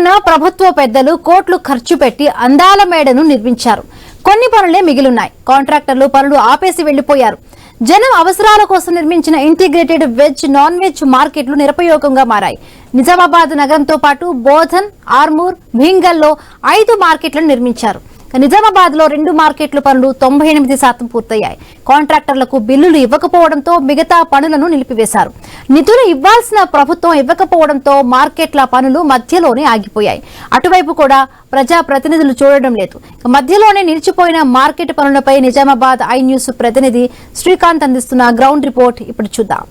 ఉన్న ప్రభుత్వ పెద్దలు కోట్లు ఖర్చు పెట్టి అందాల మేడను నిర్మించారు. కొన్ని పనులే మిగిలున్నాయి. కాంట్రాక్టర్లు పనులు ఆపేసి వెళ్లిపోయారు. జనం అవసరాల కోసం నిర్మించిన ఇంటిగ్రేటెడ్ వెజ్ నాన్ వెజ్ మార్కెట్లు నిరుపయోగంగా మారాయి. నిజామాబాద్ నగరంతో పాటు బోధన్, ఆర్మూర్, భీంగల్లో 5 మార్కెట్లను నిర్మించారు. నిజామాబాద్ లో 2 మార్కెట్ల పనులు 98% పూర్తయ్యాయి. కాంట్రాక్టర్లకు బిల్లులు ఇవ్వకపోవడంతో మిగతా పనులను నిలిపివేశారు. నిధులు ఇవ్వాల్సిన ప్రభుత్వం ఇవ్వకపోవడంతో మార్కెట్ల పనులు మధ్యలోనే ఆగిపోయాయి. అటువైపు కూడా ప్రజా ప్రతినిధులు చూడడం లేదు. మధ్యలోనే నిలిచిపోయిన మార్కెట్ పనులపై నిజామాబాద్ ఐ న్యూస్ ప్రతినిధి శ్రీకాంత్ అందిస్తున్న గ్రౌండ్ రిపోర్ట్ ఇప్పుడు చూద్దాం.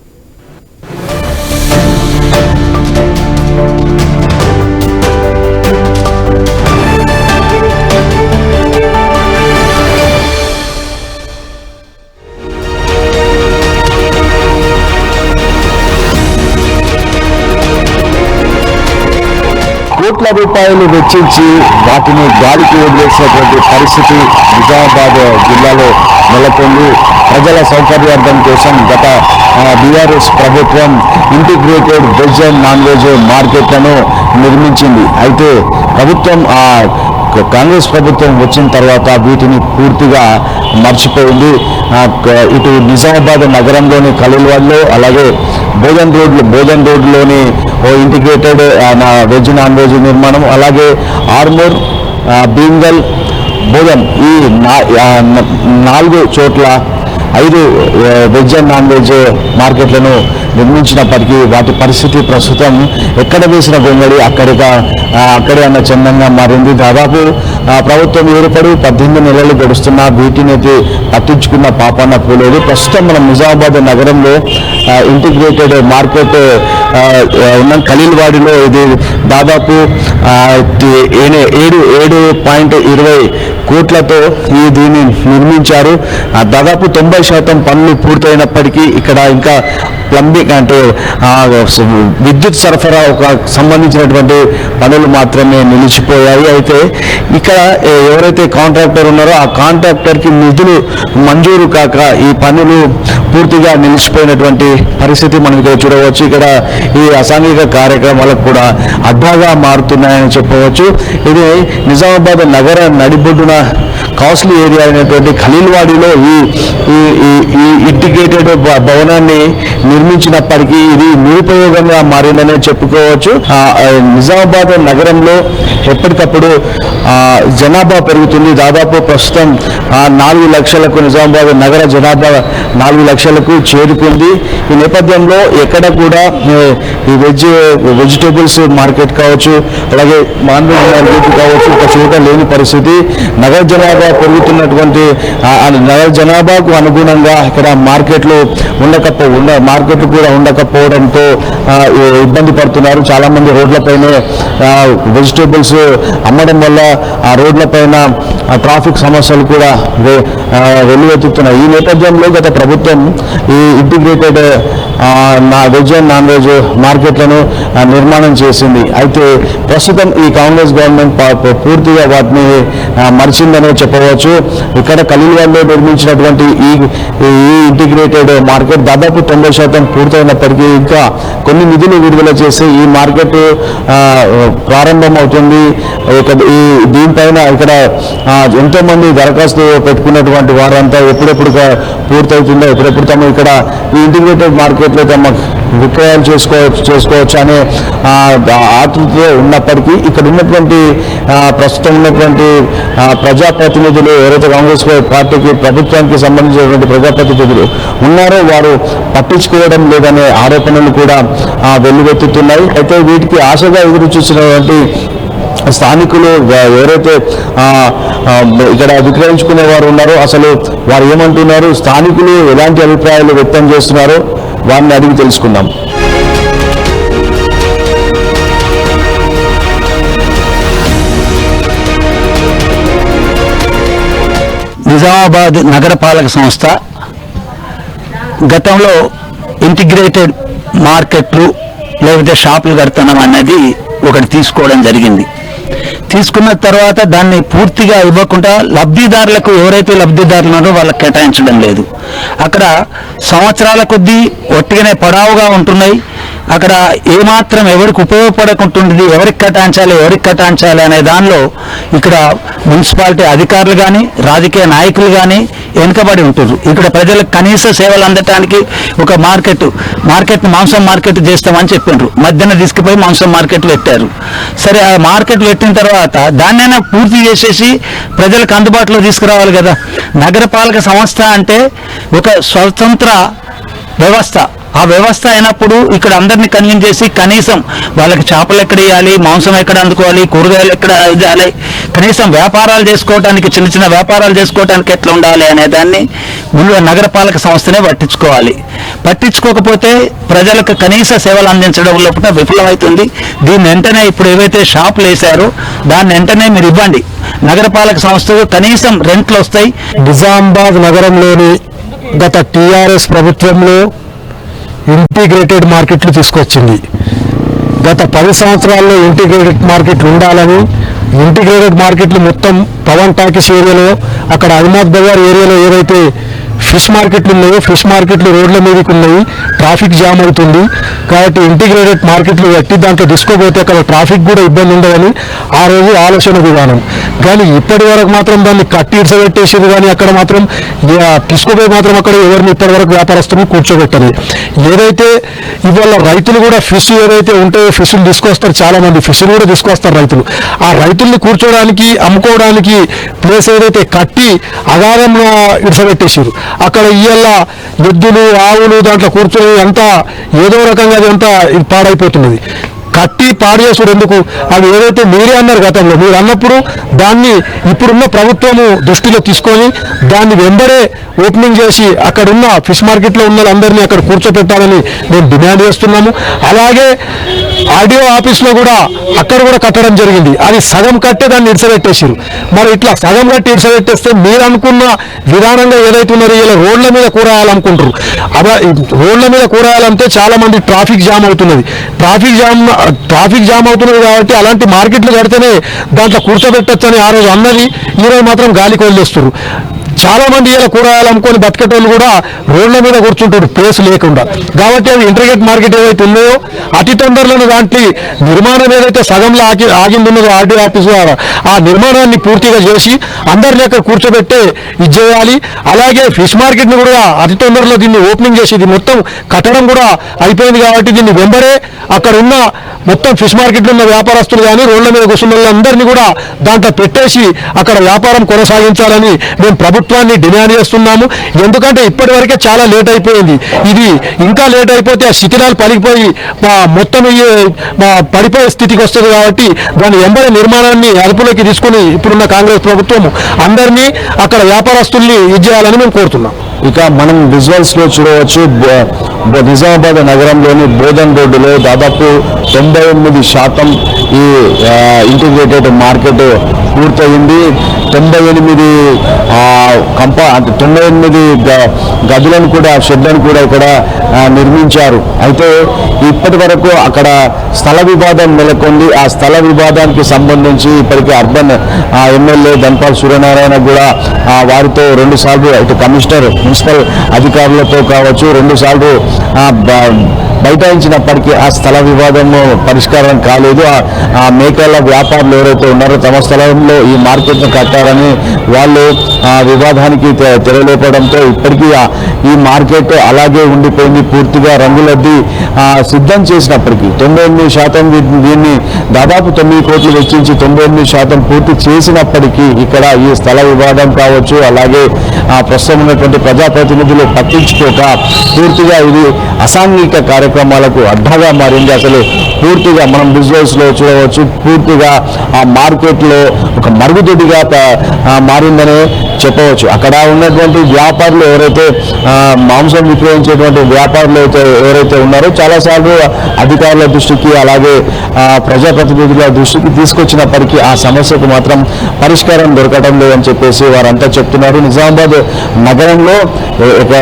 కోట్ల రూపాయలు వెచ్చించి వాటిని గాలికి వదిలేసినటువంటి పరిస్థితి నిజామాబాద్ జిల్లాలో నెలకొంది. ప్రజల సౌకర్యార్థం కోసం గత బీఆర్ఎస్ ప్రభుత్వం integrated veg and non veg మార్కెట్లను నిర్మించింది. అయితే ప్రభుత్వం కాంగ్రెస్ ప్రభుత్వం వచ్చిన తర్వాత వీటిని పూర్తిగా మర్చిపోయింది. ఇటు నిజామాబాద్ నగరంలోని ఖలీల్వాడ్లో, అలాగే బోధన్ రోడ్లోని ఇంటిగ్రేటెడ్ వెజ్ నాన్ వెజ్ నిర్మాణం, అలాగే ఆర్మూర్, భీంగల్, బోధన్ ఈ 4 చోట్ల 5 వెజ్ అండ్ నాన్ వెజ్ మార్కెట్లను నిర్మించినప్పటికీ వాటి పరిస్థితి ప్రస్తుతం ఎక్కడ వేసిన గొంగడి అక్కడే అన్న చందంగా మారింది. దాదాపు ప్రభుత్వం ఏర్పడి 18 నెలలు గడుస్తున్నా వీటిని పట్టించుకున్న పాపాన పోలేదు. ప్రస్తుతం మనం నిజామాబాద్ నగరంలో ఇంటిగ్రేటెడ్ మార్కెట్ ఉన్న ఖలీల్వాడిలో ఇది దాదాపు 7.20 కోట్లతో దీన్ని నిర్మించారు. దాదాపు 90% పనులు పూర్తయినప్పటికీ ఇక్కడ ఇంకా ప్లంబింగ్ అంటే విద్యుత్ సరఫరా సంబంధించినటువంటి పనులు మాత్రమే నిలిచిపోయాయి. అయితే ఇక్కడ ఎవరైతే కాంట్రాక్టర్ ఉన్నారో ఆ కాంట్రాక్టర్కి నిధులు మంజూరు కాక ఈ పనులు పూర్తిగా నిలిచిపోయినటువంటి పరిస్థితి మనం ఇక్కడ చూడవచ్చు. ఇక్కడ ఈ అసాంఘిక కార్యక్రమాలకు కూడా అడ్డాగా మారుతున్నాయని చెప్పవచ్చు. ఇది నిజామాబాద్ నగర నడిబొడ్డున కాస్ట్లీ ఏరియా అయినటువంటి ఖలీల్వాడిలో ఈ ఇంటిగ్రేటెడ్ భవనాన్ని నిర్మించినప్పటికీ ఇది నిరుపయోగంగా మారిందనే చెప్పుకోవచ్చు. నిజామాబాద్ నగరంలో ఎప్పటికప్పుడు జనాభా పెరుగుతుంది. దాదాపు ప్రస్తుతం 4 లక్షలకు నిజామాబాద్ నగర జనాభా 4 లక్షలకు చేరుకుంది. ఈ నేపథ్యంలో ఎక్కడ కూడా ఈ వెజిటేబుల్స్ మార్కెట్ కావచ్చు, అలాగే నాన్ వెజ్ మార్కెట్ కావచ్చు ఒక చోట లేని పరిస్థితి. నగర జనాభా పెరుగుతున్నటువంటి నగర జనాభాకు అనుగుణంగా ఇక్కడ మార్కెట్లు కూడా ఉండకపోవడంతో ఇబ్బంది పడుతున్నారు. చాలా మంది రోడ్లపైనే వెజిటేబుల్స్ అమ్మడం వల్ల ఆ రోడ్లపైన ట్రాఫిక్ సమస్యలు కూడా వెల్లువెత్తుతున్నాయి. ఈ నేపథ్యంలో గత ప్రభుత్వం ఈ integrated veg and non veg మార్కెట్లను నిర్మాణం చేసింది. అయితే ప్రస్తుతం ఈ కాంగ్రెస్ గవర్నమెంట్ పూర్తిగా వాటిని మరిచిందనే చెప్పవచ్చు. ఇక్కడ ఖలీల్వాడ్లో నిర్మించినటువంటి ఈ ఇంటిగ్రేటెడ్ మార్కెట్ దాదాపు 90% పూర్తయినప్పటికీ ఇంకా కొన్ని నిధులు విడుదల చేసి ఈ మార్కెట్ ప్రారంభం అవుతుంది. దీనిపైన ఇక్కడ ఎంతో మంది దరఖాస్తు పెట్టుకున్నటువంటి వారంతా ఎప్పుడెప్పుడు పూర్తవుతుందో, ఎప్పుడెప్పుడు తమ ఇక్కడ ఈ ఇంటిగ్రేటెడ్ మార్కెట్లో తమ విక్రయాలు చేసుకోవచ్చు అనే ఆతృతతో ఉన్నప్పటికీ ఇక్కడ ఉన్నటువంటి ప్రస్తుతం ఉన్నటువంటి ప్రజాప్రతినిధులు ఎవరైతే కాంగ్రెస్ పార్టీకి ప్రభుత్వానికి సంబంధించినటువంటి ప్రజాప్రతినిధులు ఉన్నారో వారు పట్టించుకోవడం లేదనే ఆరోపణలు కూడా వెల్లువెత్తుతున్నాయి. అయితే వీటికి ఆశగా ఎదురు చూసినటువంటి స్థానికులు ఎవరైతే ఇక్కడ విక్రయించుకునే వారు ఉన్నారో అసలు వారు ఏమంటున్నారు, స్థానికులు ఎలాంటి అభిప్రాయాలు వ్యక్తం చేస్తున్నారో వారిని అడిగి తెలుసుకుందాం. నిజామాబాద్ నగరపాలక సంస్థ గతంలో ఇంటిగ్రేటెడ్ మార్కెట్లు లేకపోతే షాపులు కడుతున్నాం అన్నది ఒకటి తీసుకోవడం జరిగింది. తీసుకున్న తర్వాత దాన్ని పూర్తిగా ఇవ్వకుండా లబ్ధిదారులకు ఎవరైతే లబ్ధిదారులు ఉన్నారో వాళ్ళకి కేటాయించడం లేదు. అక్కడ సంవత్సరాల కొద్దీ ఒట్టిగానే పడావుగా ఉంటున్నాయి. అక్కడ ఏమాత్రం ఎవరికి ఉపయోగపడకుంటుంది, ఎవరికి కటాంచాలి అనే దానిలో ఇక్కడ మున్సిపాలిటీ అధికారులు కానీ రాజకీయ నాయకులు కానీ వెనుకబడి ఉంటున్నారు. ఇక్కడ ప్రజలకు కనీస సేవలు అందటానికి ఒక మార్కెట్ మాంసం మార్కెట్ చేస్తామని చెప్పిండ్రు. మధ్యన తీసుకుపోయి మాంసం మార్కెట్ పెట్టారు. సరే, ఆ మార్కెట్ పెట్టిన తర్వాత దాన్నైనా పూర్తి చేసేసి ప్రజలకు అందుబాటులో తీసుకురావాలి కదా. నగరపాలక సంస్థ అంటే ఒక స్వతంత్ర వ్యవస్థ. ఆ వ్యవస్థ అయినప్పుడు ఇక్కడ అందరినీ కన్విన్స్ చేసి కనీసం వాళ్ళకి చేపలు ఎక్కడ వేయాలి, మాంసం ఎక్కడ అందుకోవాలి, కూరగాయలు ఎక్కడ ఇవ్వాలి, కనీసం వ్యాపారాలు చేసుకోవడానికి చిన్న వ్యాపారాలు చేసుకోవడానికి ఎట్లా ఉండాలి అనే దాన్ని ముందు నగరపాలక సంస్థనే పట్టించుకోకపోతే ప్రజలకు కనీస సేవలు అందించడం లోపల విఫలమవుతుంది. దీన్ని వెంటనే ఇప్పుడు ఏవైతే షాపులు వేశారో దాన్ని వెంటనే మీరు ఇవ్వండి. నగరపాలక సంస్థకు కనీసం రెంట్లు వస్తాయి. నిజామాబాద్ నగరంలోని గత టీఆర్ఎస్ ప్రభుత్వంలో ఇంటిగ్రేటెడ్ మార్కెట్లు తీసుకొచ్చింది. గత 10 సంవత్సరాల్లో ఇంటిగ్రేటెడ్ మార్కెట్లు ఉండాలని ఇంటిగ్రేటెడ్ మార్కెట్లు మొత్తం పవన్ టాకీస్ ఏరియాలో, అక్కడ అహ్మద్ బజార్ ఏరియాలో ఏవైతే ఫిష్ మార్కెట్లు ఉన్నాయో ఫిష్ మార్కెట్లు రోడ్ల మీదకి ఉన్నాయి, ట్రాఫిక్ జామ్ అవుతుంది. కాబట్టి ఇంటిగ్రేటెడ్ మార్కెట్లు కట్టి దాంట్లో తీసుకోపోతే అక్కడ ట్రాఫిక్ కూడా ఇబ్బంది ఉండదని ఆ రోజు ఆలోచన విధానం. కానీ ఇప్పటి వరకు మాత్రం దాన్ని కట్టి ఇడ్సబెట్టేసేది. కానీ అక్కడ మాత్రం తీసుకోపోయి మాత్రం అక్కడ ఎవరిని ఇప్పటి వరకు వ్యాపారస్తులను కూర్చోబెట్టదు. ఏదైతే ఇవాళ రైతులు కూడా ఫిష్ ఏదైతే ఉంటాయో ఫిష్లు తీసుకొస్తారు, చాలా మంది ఫిష్లు కూడా తీసుకొస్తారు రైతులు. ఆ రైతుల్ని కూర్చోడానికి అమ్ముకోవడానికి ప్లేస్ ఏదైతే కట్టి అగాధంలో ఇడ్సబెట్టేసారు. అక్కడ ఇయ్యాల ఎద్దులు ఆవులు దాంట్లో కూర్చొని అంతా ఏదో రకంగా అది అంతా పాడైపోతున్నది. కట్టి పాడు చేసుడు ఎందుకు? అది ఏదైతే మీరే అన్నారు గతంలో, మీరు అన్నప్పుడు దాన్ని ఇప్పుడున్న ప్రభుత్వము దృష్టిలో తీసుకొని దాన్ని వెంబడే ఓపెనింగ్ చేసి అక్కడున్న ఫిష్ మార్కెట్లో ఉన్న వాళ్ళందరినీ అక్కడ కూర్చోపెట్టాలని మేము డిమాండ్ చేస్తున్నాము. అలాగే ఆర్డీఓ ఆఫీస్లో కూడా అక్కడ కూడా కట్టడం జరిగింది. అది సగం కట్టే దాన్ని ఇడ్సబెట్టేసారు. మరి ఇట్లా సగం కట్టి ఇడ్సబెట్టేస్తే మీరు అనుకున్న విధానంగా ఏదైతే ఉన్నారో ఇలా రోడ్ల మీద కూరాయాలనుకుంటారు. అలా రోడ్ల మీద కూరాయాలంటే చాలా మంది ట్రాఫిక్ జామ్ అవుతున్నది. ట్రాఫిక్ జామ్ అవుతున్నది కాబట్టి అలాంటి మార్కెట్లు కడితేనే దాంట్లో కూర్చోబెట్టచ్చని ఆ రోజు అన్నది ఈరోజు మాత్రం గాలికి వదిలేస్తారు. చాలా మంది ఇలా కూరగాయలు అమ్ముకొని బతికేటోళ్ళు కూడా రోడ్ల మీద కూర్చుంటారు ప్లేస్ లేకుండా. కాబట్టి అది ఇంటర్గేట్ మార్కెట్ ఏదైతే ఉన్నాయో అతి తొందరలో దాంట్లో నిర్మాణం ఏదైతే సగంలో ఆగింది ఉన్నదో ఆర్డీ ఆఫీస్ ద్వారా ఆ నిర్మాణాన్ని పూర్తిగా చేసి అందరినీ అక్కడ కూర్చోబెట్టే ఇది చేయాలి. అలాగే ఫిష్ మార్కెట్ని కూడా అతి తొందరలో దీన్ని ఓపెనింగ్ చేసి ఇది మొత్తం కట్టడం కూడా అయిపోయింది. కాబట్టి దీన్ని వెంబడే అక్కడ ఉన్న మొత్తం ఫిష్ మార్కెట్లో ఉన్న వ్యాపారస్తులు కానీ రోడ్ల మీద కూర్చున్న వాళ్ళందరినీ కూడా దాంట్లో పెట్టేసి అక్కడ వ్యాపారం కొనసాగించాలని మేము ప్రభుత్వాన్ని డిమాండ్ చేస్తున్నాము. ఎందుకంటే ఇప్పటి వరకే చాలా లేట్ అయిపోయింది. ఇది ఇంకా లేట్ అయిపోతే ఆ శిథిలాలు పలిగిపోయి మొత్తం పడిపోయే స్థితికి వస్తుంది. కాబట్టి దాని వెంబడి నిర్మాణాన్ని అదుపులోకి తీసుకుని ఇప్పుడున్న కాంగ్రెస్ ప్రభుత్వం అందరినీ అక్కడ వ్యాపారస్తుల్ని ఇది చేయాలని మేము కోరుతున్నాం. ఇక మనం విజువల్స్ లో చూడవచ్చు, నిజామాబాద్ నగరంలోని బోధన్ రోడ్డులో దాదాపు 98% ఈ ఇంటిగ్రేటెడ్ మార్కెట్ పూర్తయింది. 98 గదులను కూడా షెడ్లను కూడా ఇక్కడ నిర్మించారు. అయితే ఇప్పటి వరకు అక్కడ స్థల వివాదం నెలకొంది. ఆ స్థల వివాదానికి సంబంధించి ఇప్పటికీ అర్బన్ ఎమ్మెల్యే ధన్పాల్ సూర్యనారాయణ కూడా వారితో 2 సార్లు ఇటు కమిషనర్ మున్సిపల్ అధికారులతో కావచ్చు 2 సార్లు బైఠాయించినప్పటికీ ఆ స్థల వివాదము పరిష్కారం కాలేదు. ఆ మేకల వ్యాపారులు ఎవరైతే ఉన్నారో తమ స్థలంలో ఈ మార్కెట్ను కట్టారని వాళ్ళు వివాదానికి తెరలేపడంతో ఇప్పటికీ ఈ మార్కెట్ అలాగే ఉండిపోయింది. పూర్తిగా రంగులద్ది సిద్ధం చేసినప్పటికీ 98% దీన్ని దాదాపు 9 కోట్లు వెచ్చించి 98% పూర్తి చేసినప్పటికీ ఇక్కడ ఈ స్థల వివాదం కావచ్చు అలాగే ప్రస్తుతం ఉన్నటువంటి ప్రజాప్రతినిధులు పట్టించుకోక పూర్తిగా ఇది అసాంఘిక కార్యక్రమాలకు అడ్డగా మారింది. అసలు పూర్తిగా మనం విజువల్స్ లో చూడవచ్చు, పూర్తిగా ఆ మార్కెట్లో ఒక మరుగుదొడ్డిగా మారిందనే చెప్పవచ్చు. అక్కడ ఉన్నటువంటి వ్యాపారులు ఎవరైతే మాంసం విక్రయించేటువంటి వ్యాపారులు ఎవరైతే ఉన్నారో చాలాసార్లు అధికారుల దృష్టికి అలాగే ప్రజాప్రతినిధుల దృష్టికి తీసుకొచ్చినప్పటికీ ఆ సమస్యకు మాత్రం పరిష్కారం దొరకడం లేదని చెప్పేసి వారంతా చెప్తున్నారు. నిజామాబాద్ నగరంలో ఒక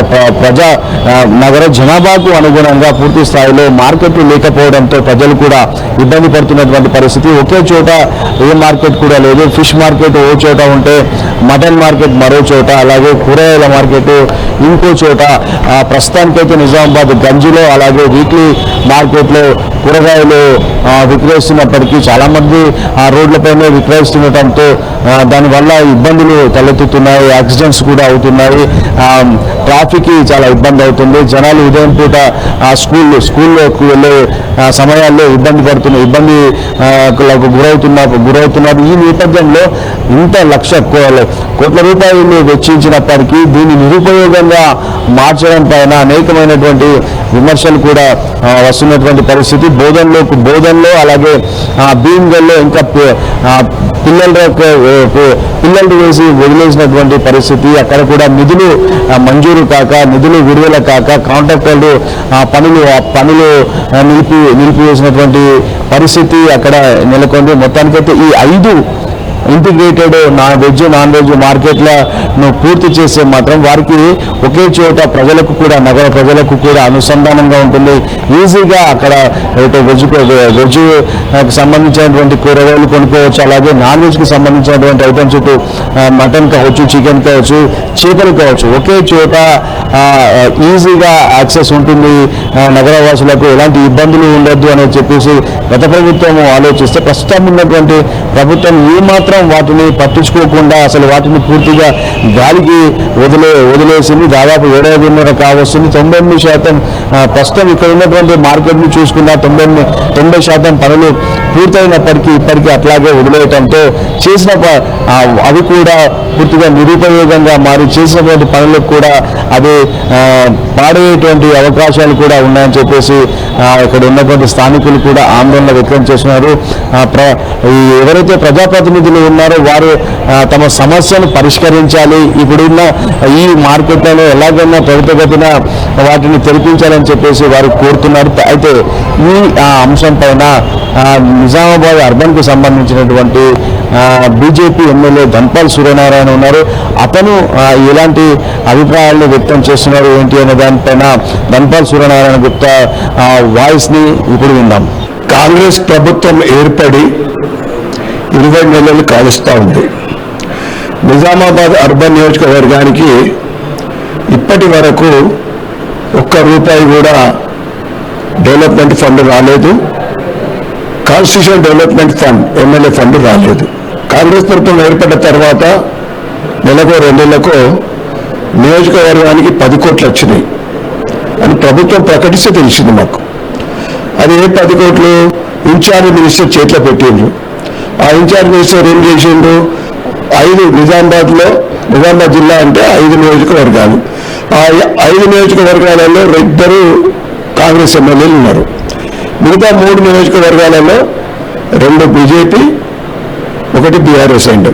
నగర జనాభాకు అనుగుణంగా పూర్తి పూర్తి స్థాయిలో మార్కెట్లు లేకపోవడంతో ప్రజలు కూడా ఇబ్బంది పడుతున్నటువంటి పరిస్థితి. ఒకే చోట ఏ మార్కెట్ కూడా లేదు. ఫిష్ మార్కెట్ ఓ చోట ఉంటే మటన్ మార్కెట్ మరో చోట, అలాగే కూరగాయల మార్కెట్ ఇంకో చోట. ప్రస్తుతానికైతే నిజామాబాద్ గంజిలో అలాగే వీక్లీ మార్కెట్లో కూరగాయలు విక్రయిస్తున్నప్పటికీ చాలామంది ఆ రోడ్లపైనే విక్రయిస్తుండటంతో దానివల్ల ఇబ్బందులు తలెత్తుతున్నాయి, యాక్సిడెంట్స్ కూడా అవుతున్నాయి, ట్రాఫిక్ చాలా ఇబ్బంది అవుతుంది. జనాలు ఉదయం పూట స్కూల్లోకి వెళ్ళే సమయాల్లో ఇబ్బందులకు గురవుతున్నారు. ఈ నేపథ్యంలో ఇంత కోట్ల రూపాయలు వెచ్చించినప్పటికీ దీన్ని నిరుపయోగంగా మార్చడం పైన అనేకమైనటువంటి విమర్శలు కూడా వస్తున్నటువంటి పరిస్థితి. బోధనలో అలాగే భీమ్గల్లో ఇంకా పిల్లలు వేసి వదిలేసినటువంటి పరిస్థితి. అక్కడ కూడా నిధులు మంజూరు కాక, నిధులు విడుదల కాక కాంట్రాక్టర్లు పనులు నిలిపివేసినటువంటి పరిస్థితి అక్కడ నెలకొంది. మొత్తానికైతే ఈ 5 ఇంటిగ్రేటెడ్ వెజ్ నాన్ వెజ్ మార్కెట్లను పూర్తి చేస్తే మాత్రం వారికి ఒకే చోట నగర ప్రజలకు కూడా అనుసంధానంగా ఉంటుంది. ఈజీగా అక్కడ వెజ్కి సంబంధించినటువంటి కూరగాయలు కొనుక్కోవచ్చు, అలాగే నాన్ వెజ్కి సంబంధించినటువంటి ఐటమ్స్ ఇటు మటన్ కావచ్చు, చికెన్ కావచ్చు, చేపలు కావచ్చు, ఒకే చోట ఈజీగా యాక్సెస్ ఉంటుంది. నగరవాసులకు ఎలాంటి ఇబ్బందులు ఉండొద్దు అని చెప్పేసి గత ప్రభుత్వం ఆలోచిస్తే ప్రస్తుతం ఉన్నటువంటి ప్రభుత్వం ఏమాత్రం వాటిని పట్టించుకోకుండా అసలు వాటిని పూర్తిగా గాలికి వదిలేసింది. దాదాపు 7.5 కావస్తుంది. 98% ప్రస్తుతం ఇక్కడ ఉన్నటువంటి మార్కెట్ని చూసుకున్న 90% పనులు పూర్తయినప్పటికీ ఇప్పటికీ అట్లాగే వదిలేయటంతో అవి కూడా పూర్తిగా నిరుపయోగంగా మారి చేసినటువంటి పనులకు కూడా అది పాడేటువంటి అవకాశాలు కూడా ఉన్నాయని చెప్పేసి ఇక్కడ ఉన్నటువంటి స్థానికులు కూడా ఆందోళన వ్యక్తం చేస్తున్నారు. ఎవరైతే ప్రజాప్రతినిధులు ఉన్నారో వారు తమ సమస్యను పరిష్కరించాలి. ఇప్పుడున్న ఈ మార్కెట్లలో ఎలాగైనా త్వరితగతిన వాటిని తెరిపించాలని చెప్పేసి వారు కోరుతున్నారు. అయితే ఈ అంశం పైన నిజామాబాద్ అర్బన్కు సంబంధించినటువంటి బీజేపీ ఎమ్మెల్యే ధన్పాల్ సూర్యనారాయణ ఉన్నారు. అతను ఎలాంటి అభిప్రాయాలను వ్యక్తం చేస్తున్నారు ఏంటి అనే దానిపైన ధన్పాల్ సూర్యనారాయణ గుప్తా వాయిస్ని ఇప్పుడు విందాం. కాంగ్రెస్ ప్రభుత్వం ఏర్పడి 20 నెలలు కాలుస్తూ ఉంది. నిజామాబాద్ అర్బన్ నియోజకవర్గానికి ఇప్పటి వరకు ₹1 కూడా డెవలప్మెంట్ ఫండ్ రాలేదు. Constitution development fund, MLA fund రాలేదు. కాంగ్రెస్ ప్రభుత్వం ఏర్పడిన తర్వాత నెలకో 2 నెలలకో నియోజకవర్గానికి 10 కోట్లు వచ్చినాయి అని ప్రభుత్వం ప్రకటిస్తే తెలిసింది మాకు. అది ఏ 10 కోట్లు ఇన్ఛార్జ్ మినిస్టర్ చేతిలో పెట్టిండ్రు. ఆ ఇన్ఛార్జ్ మినిస్టర్ ఏం చేసిండ్రు? 5 నిజామాబాద్ జిల్లా అంటే 5 నియోజకవర్గాలు. ఆ 5 నియోజకవర్గాలలో 2 కాంగ్రెస్ ఎమ్మెల్యేలు ఉన్నారు. మిగతా 3 నియోజకవర్గాలలో 2 బీజేపీ, 1 బీఆర్ఎస్ అండ్.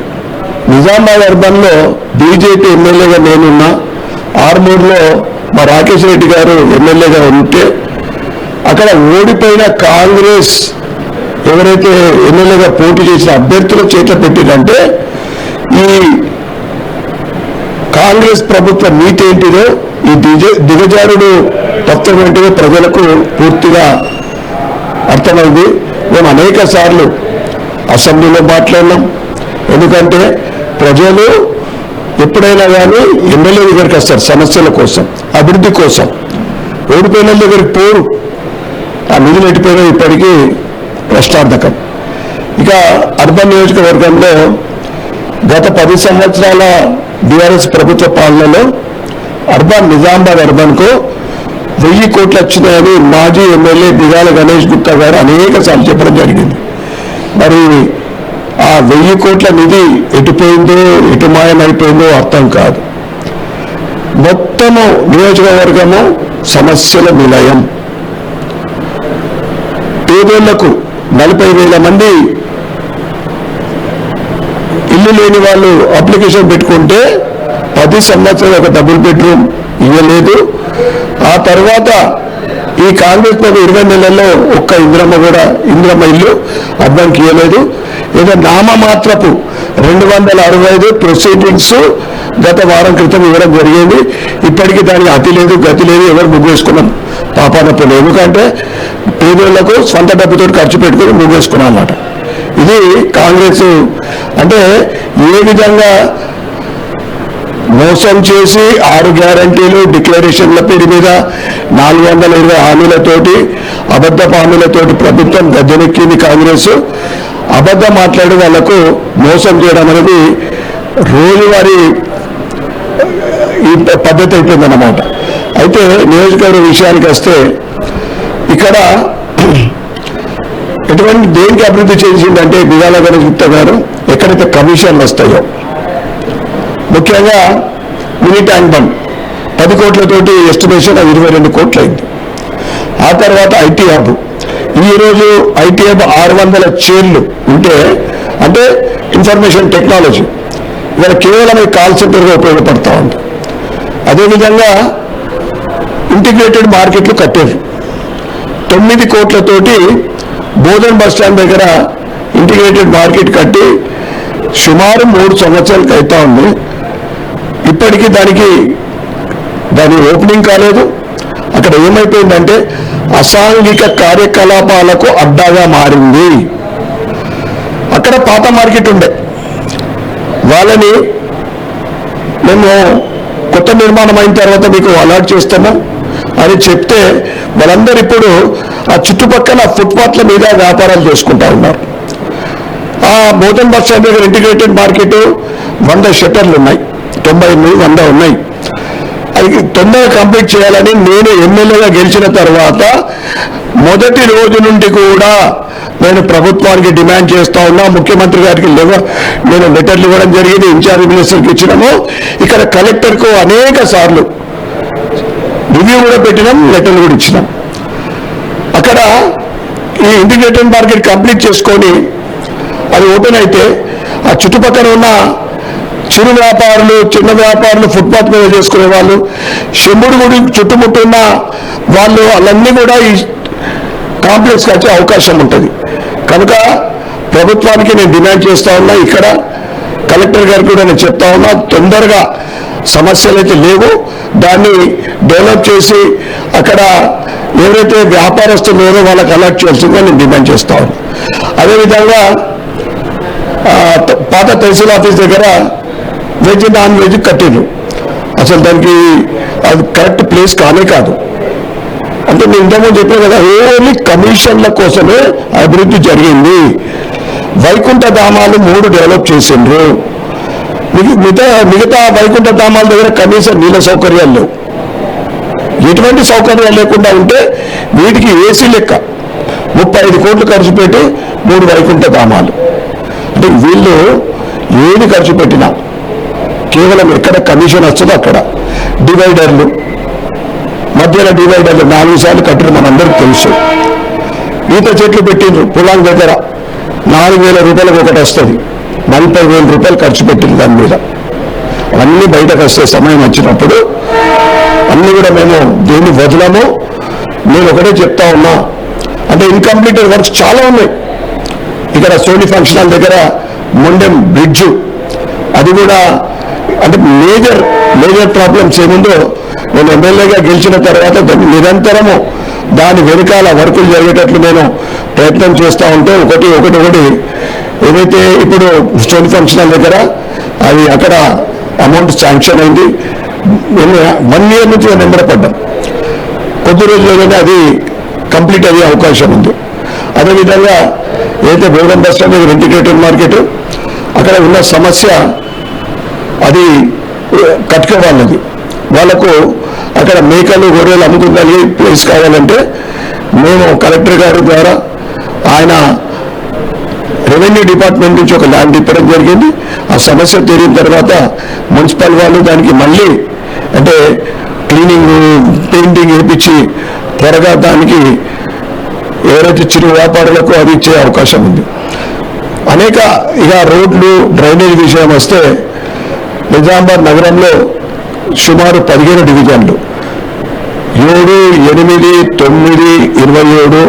నిజామాబాద్ అర్బన్లో బీజేపీ ఎమ్మెల్యేగా నేనున్నా. ఆర్మూర్లో మా రాకేష్ రెడ్డి గారు ఎమ్మెల్యేగా ఉంటే అక్కడ ఓడిపోయిన కాంగ్రెస్ ఎవరైతే ఎమ్మెల్యేగా పోటీ చేసిన అభ్యర్థుల చేతిలో పెట్టిందంటే ఈ కాంగ్రెస్ ప్రభుత్వ నీతి ఏంటిదో, ఈ దిగజారుడు తత్వం ఏంటిదో ప్రజలకు పూర్తిగా అర్థమైంది. మేము అనేక సార్లు అసెంబ్లీలో మాట్లాడినాం. ఎందుకంటే ప్రజలు ఎప్పుడైనా కానీ ఎమ్మెల్యే దగ్గరికి వస్తారు సమస్యల కోసం, అభివృద్ధి కోసం. ఓడిపోయిన దగ్గరికి పోరు. ఆ నిధులు ఎట్టిపోయినా ఇప్పటికీ ప్రశ్నార్థకం. ఇక అర్బన్ నియోజకవర్గంలో గత 10 సంవత్సరాల బీఆర్ఎస్ ప్రభుత్వ పాలనలో నిజామాబాద్ అర్బన్కు 1000 కోట్లు వచ్చినాయని మాజీ ఎమ్మెల్యే బిగాల గణేష్ గుప్తా గారు అనేక సార్లు చెప్పడం జరిగింది. మరి ఆ 1000 కోట్ల నిధి ఎటుపోయిందో, ఎటు మాయమైపోయిందో అర్థం కాదు. మొత్తము నియోజకవర్గము సమస్యల నిలయం. పేదోళ్లకు 40,000 మంది ఇల్లు లేని వాళ్ళు అప్లికేషన్ పెట్టుకుంటే 10 సంవత్సరాలు ఒక డబుల్ బెడ్రూమ్ ఇవ్వలేదు. ఆ తర్వాత ఈ కాంగ్రెస్ ప్రభుత్వం 20 నెలల్లో ఒక్క ఇంద్రమ్మ ఇల్లు అర్బన్కి ఇవ్వలేదు. ఏదో నామమాత్రపు 265 ప్రొసీడింగ్స్ గత వారం క్రితం ఇవ్వడం జరిగింది. ఇప్పటికీ దానికి అతి లేదు గతి లేదు, ఎవరు ముగ్గు వేసుకున్నాం పాపానప్పుడు. ఎందుకంటే పేదోళ్లకు సొంత డబ్బుతో ఖర్చు పెట్టుకుని ముగ్గు వేసుకున్నాం అన్నమాట. ఇది కాంగ్రెస్ అంటే ఏ విధంగా మోసం చేసి 6 గ్యారంటీలు డిక్లరేషన్ల పేరు మీద 420 హామీలతోటి అబద్ధ హామీలతోటి ప్రభుత్వం గద్దెనెక్కింది కాంగ్రెస్. అబద్ధం మాట్లాడే వాళ్లకు మోసం చేయడం అనేది రోజువారీ ఈ పద్ధతి అయిపోయిందన్నమాట. అయితే నియోజకవర్గ విషయానికి వస్తే ఇక్కడ ఎటువంటి దేనికి అభివృద్ధి చేసిందంటే బిగాల గణేష్ గుప్తా గారు ఎక్కడైతే కమిషన్లు వస్తాయో, ముఖ్యంగా మినీ ట్యాంక్ బండ్ 10 కోట్లతోటి ఎస్టిమేషన్ 22 కోట్లు అయింది. ఆ తర్వాత ఐటీ హబ్, ఈరోజు ఐటీ హబ్ 600 చైర్లు ఉంటే అంటే ఇన్ఫర్మేషన్ టెక్నాలజీ ఇవాళ కేవలం కాల్ సెంటర్గా ఉపయోగపడతా ఉంది. అదేవిధంగా ఇంటిగ్రేటెడ్ మార్కెట్లు కట్టారు. 9 కోట్లతోటి బోధన్ బస్ స్టాండ్ దగ్గర ఇంటిగ్రేటెడ్ మార్కెట్ కట్టి సుమారు 3 సంవత్సరాలకు అవుతా ఉంది. ఇప్పటికీ దాని ఓపెనింగ్ కాలేదు. అక్కడ ఏమైపోయిందంటే అసాంఘిక కార్యకలాపాలకు అడ్డాగా మారింది. అక్కడ పాత మార్కెట్ ఉండే వాళ్ళని మేము కొత్త నిర్మాణం అయిన తర్వాత మీకు అలాట్ చేస్తాము అని చెప్తే వాళ్ళందరూ ఇప్పుడు ఆ చుట్టుపక్కల ఫుట్పాత్ల మీద వ్యాపారాలు చేసుకుంటా ఉన్నారు. ఆ బోధన్ బస్ స్టాండ్ దగ్గర ఇంటిగ్రేటెడ్ మార్కెట్ 100 షట్టర్లు ఉన్నాయి, 90 ఉన్నాయి. అది తొందరగా కంప్లీట్ చేయాలని నేను ఎమ్మెల్యేగా గెలిచిన తర్వాత మొదటి రోజు నుండి కూడా నేను ప్రభుత్వానికి డిమాండ్ చేస్తా ఉన్నా. ముఖ్యమంత్రి గారికి నేను లెటర్లు ఇవ్వడం జరిగింది, ఇన్ఛార్జ్ మినిస్టర్కి ఇచ్చినాము. ఇక్కడ కలెక్టర్కు అనేక సార్లు రివ్యూ కూడా పెట్టినాం, లెటర్లు కూడా ఇచ్చినాం. అక్కడ ఈ ఇంటిగ్రేటెడ్ మార్కెట్ కంప్లీట్ చేసుకొని అది ఓపెన్ అయితే ఆ చుట్టుపక్కల ఉన్న చిరు వ్యాపారులు, చిన్న వ్యాపారులు, ఫుట్పాత్ మీద చేసుకునే వాళ్ళు, శంభుడు గుడి చుట్టుముట్టున్న వాళ్ళు వాళ్ళన్నీ కూడా ఈ కాంప్లెక్స్కి వచ్చే అవకాశం ఉంటుంది. కనుక ప్రభుత్వానికి నేను డిమాండ్ చేస్తా ఉన్నా, ఇక్కడ కలెక్టర్ గారికి కూడా నేను చెప్తా ఉన్నా, తొందరగా సమస్యలు అయితే లేవు, దాన్ని డెవలప్ చేసి అక్కడ ఎవరైతే వ్యాపారస్తులు లేరో వాళ్ళకి అలర్ట్ చేయాల్సిందిగా నేను డిమాండ్ చేస్తా ఉన్నా. అదేవిధంగా పాత తహసీల్ ఆఫీస్ దగ్గర వెజ్ నాన్ వెజ్ కట్టిండ్రు. అసలు దానికి అది కరెక్ట్ ప్లేస్ కానే కాదు. అంటే నేను ఇంతకుముందు చెప్పాను కదా, ఓన్లీ కమిషన్ల కోసమే అభివృద్ధి జరిగింది. వైకుంఠ ధామాలు 3 డెవలప్ చేసిండ్రు. మిగతా వైకుంఠ ధామాల దగ్గర కనీసం నీళ్ళ సౌకర్యాలు లేవు. ఎటువంటి సౌకర్యాలు లేకుండా ఉంటే వీటికి ఏసీ లెక్క 35 కోట్లు ఖర్చు పెట్టి 3 వైకుంఠ ధామాలు. అంటే వీళ్ళు ఏది ఖర్చు పెట్టినా కేవలం ఎక్కడ కమిషన్ వస్తుందో అక్కడ డివైడర్లు, మధ్యలో డివైడర్లు 4 సార్లు కట్టిన మనందరికీ తెలుసు. ఈత చెట్లు పెట్టిండ్రు పొలాల దగ్గర 4,000 రూపాయలకు ఒకటి వస్తుంది, 40,000 రూపాయలు ఖర్చు పెట్టింది దాని మీద. అవన్నీ బయటకు వస్తే సమయం వచ్చినప్పుడు అన్నీ కూడా మేము దేన్ని వదలము. నేను ఒకటే చెప్తా ఉన్నా, అంటే ఇన్కంప్లీటెడ్ వర్క్స్ చాలా ఉన్నాయి. ఇక్కడ సోని ఫంక్షన్ హాల్ దగ్గర మొండెం బ్రిడ్జ్, అది కూడా అంటే మేజర్ ప్రాబ్లమ్స్ ఏముందో నేను ఎమ్మెల్యేగా గెలిచిన తర్వాత నిరంతరము దాని వెనుకాల వర్కులు జరిగేటట్లు నేను ప్రయత్నం చేస్తూ ఉంటే ఒకటి ఏదైతే ఇప్పుడు సోని ఫంక్షన్ హాల్ దగ్గర అది అక్కడ అమౌంట్ శాంక్షన్ అయింది. 1 year నుంచి నేను నింబడపడ్డాం. కొద్ది రోజుల్లోనే అది కంప్లీట్ అయ్యే అవకాశం ఉంది. అదేవిధంగా ఏదైతే బోధన్ బస్ స్టాండ్ దగ్గర ఇంటిగ్రేటెడ్ మార్కెట్ అక్కడ ఉన్న సమస్య అది కట్క వాళ్ళకు అక్కడ మేకలు గొర్రెలు అమ్ముకుందానికి ప్లేస్ కావాలంటే మేము కలెక్టర్ గారి ద్వారా ఆయన రెవెన్యూ డిపార్ట్మెంట్ నుంచి ఒక ల్యాండ్ ఇప్పడం జరిగింది. ఆ సమస్య తీరిన తర్వాత మున్సిపల్ వాళ్ళు దానికి మళ్ళీ అంటే క్లీనింగ్ పెయింటింగ్ వేయించి త్వరగా దానికి ఎవరైతే చిరు వ్యాపారులకు అది ఇచ్చే అవకాశం ఉంది. అనేక ఇక రోడ్లు డ్రైనేజ్ విషయం వస్తే నిజామాబాద్ నగరంలో సుమారు 15 డివిజన్లు 7, 8, 9, 27,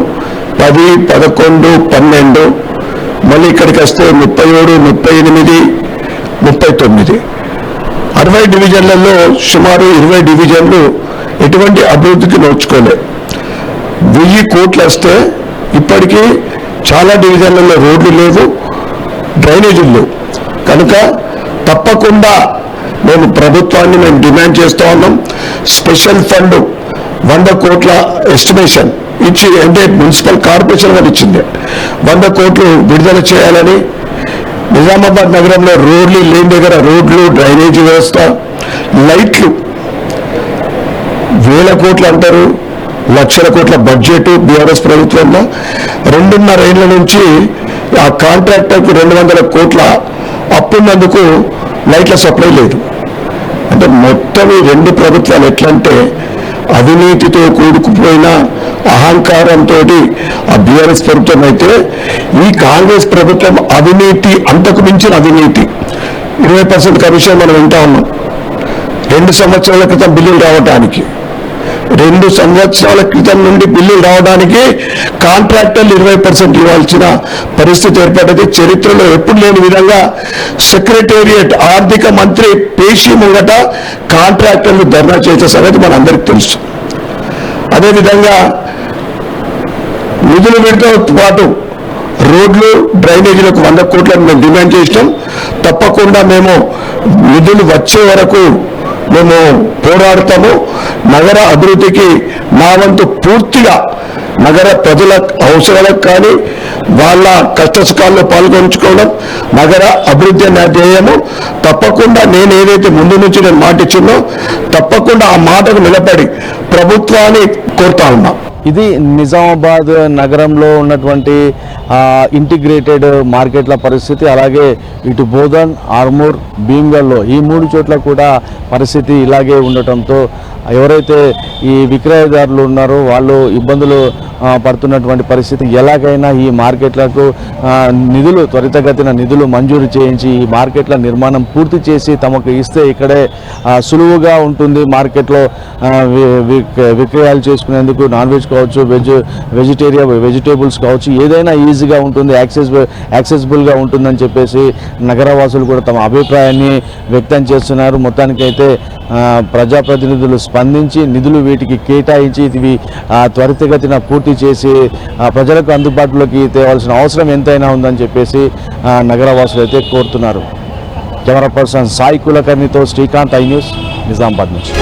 10, 11, 12 మళ్ళీ ఇక్కడికి వస్తే 37, 38, 39 డివిజన్లలో సుమారు 20 డివిజన్లు ఎటువంటి అభివృద్ధికి నోచుకోలే. 1000 కోట్లు వస్తే ఇప్పటికీ చాలా డివిజన్లలో రోడ్లు లేవు, డ్రైనేజీలు లేవు. కనుక తప్పకుండా మేము ప్రభుత్వాన్ని డిమాండ్ చేస్తూ ఉన్నాం. స్పెషల్ ఫండ్ 100 కోట్ల ఎస్టిమేషన్ ఇచ్చి, అంటే మున్సిపల్ కార్పొరేషన్ గారు ఇచ్చింది, 100 కోట్లు విడుదల చేయాలని. నిజామాబాద్ నగరంలో రోడ్లు లేని దగ్గర రోడ్లు, డ్రైనేజీ వ్యవస్థ, లైట్లు 1000 కోట్లు అంటారు, లక్షల కోట్ల బడ్జెట్ బీఆర్ఎస్ ప్రభుత్వంలో. 2.5 ఏళ్ల నుంచి ఆ కాంట్రాక్టర్కు 200 కోట్ల అప్పున్నందుకు లైట్ల సప్లై లేదు. అంటే మొత్తం ఈ 2 ప్రభుత్వాలు ఎట్లంటే అవినీతితో కూడుకుపోయిన అహంకారంతో ఆ బీఆర్ఎస్ ప్రభుత్వం అయితే, ఈ కాంగ్రెస్ ప్రభుత్వం అవినీతి, అంతకు మించిన అవినీతి. 20% కమిషన్ మనం వింటా ఉన్నాం. 2 సంవత్సరాల క్రితం బిల్లులు రావడానికి, 2 సంవత్సరాల క్రితం నుండి బిల్లులు రావడానికి కాంట్రాక్టర్లు 20% ఇవ్వాల్సిన పరిస్థితి ఏర్పడ్డది. చరిత్రలో ఎప్పుడు లేని విధంగా సెక్రటేరియట్, ఆర్థిక మంత్రి పేషి ముంగట కాంట్రాక్టర్లు ధర్నా చేసే సంగతి మనందరికీ తెలుసు. అదేవిధంగా నిధులు విడుదలతో పాటు రోడ్లు, డ్రైనేజీలకు 100 కోట్లను మేము డిమాండ్ చేసినాం. తప్పకుండా మేము నిధులు వచ్చే వరకు మేము పోరాడతాము. నగర అభివృద్ధికి నా వంతు పూర్తిగా నగర ప్రజల అవసరాలకు కానీ వాళ్ళ కష్టసుఖాల్లో పాల్గొంచుకోవడం నగర అభివృద్ధి అనే ధ్యేయము. తప్పకుండా నేను ఏదైతే ముందు నుంచి నేను మాట ఇచ్చినో తప్పకుండా ఆ మాటకు నిలబడి ప్రభుత్వాన్ని కోరుతా ఉన్నా. ఇది నిజామాబాద్ నగరంలో ఉన్నటువంటి ఇంటిగ్రేటెడ్ మార్కెట్ల పరిస్థితి. అలాగే ఇటు బోధన్, ఆర్మూర్, భీమ్గల్లో ఈ 3 చోట్ల కూడా పరిస్థితి ఇలాగే ఉండటంతో ఎవరైతే ఈ విక్రయదారులు ఉన్నారో వాళ్ళు ఇబ్బందులు పడుతున్నటువంటి పరిస్థితి. ఎలాగైనా ఈ మార్కెట్లకు త్వరితగతిన నిధులు మంజూరు చేయించి ఈ మార్కెట్ల నిర్మాణం పూర్తి చేసి తమకు ఇస్తే ఇక్కడే సులువుగా ఉంటుంది. మార్కెట్లో విక్రయాలు చేసుకునేందుకు నాన్ వెజ్ కావచ్చు, వెజిటేబుల్స్ కావచ్చు, ఏదైనా ఈజీగా ఉంటుంది, యాక్సెసిబుల్గా ఉంటుందని చెప్పేసి నగరవాసులు కూడా తమ అభిప్రాయాన్ని వ్యక్తం చేస్తున్నారు. మొత్తానికైతే ప్రజాప్రతినిధులు స్పందించి నిధులు వీటికి కేటాయించి ఇవి త్వరితగతిన పూర్తి చేసి ప్రజలకు అందుబాటులోకి తేవాల్సిన అవసరం ఎంతైనా ఉందని చెప్పేసి నగరవాసులు అయితే కోరుతున్నారు. కెమెరా పర్సన్ సాయి కులకర్ణితో శ్రీకాంత్, ఐ న్యూస్, నిజామాబాద్ నుంచి.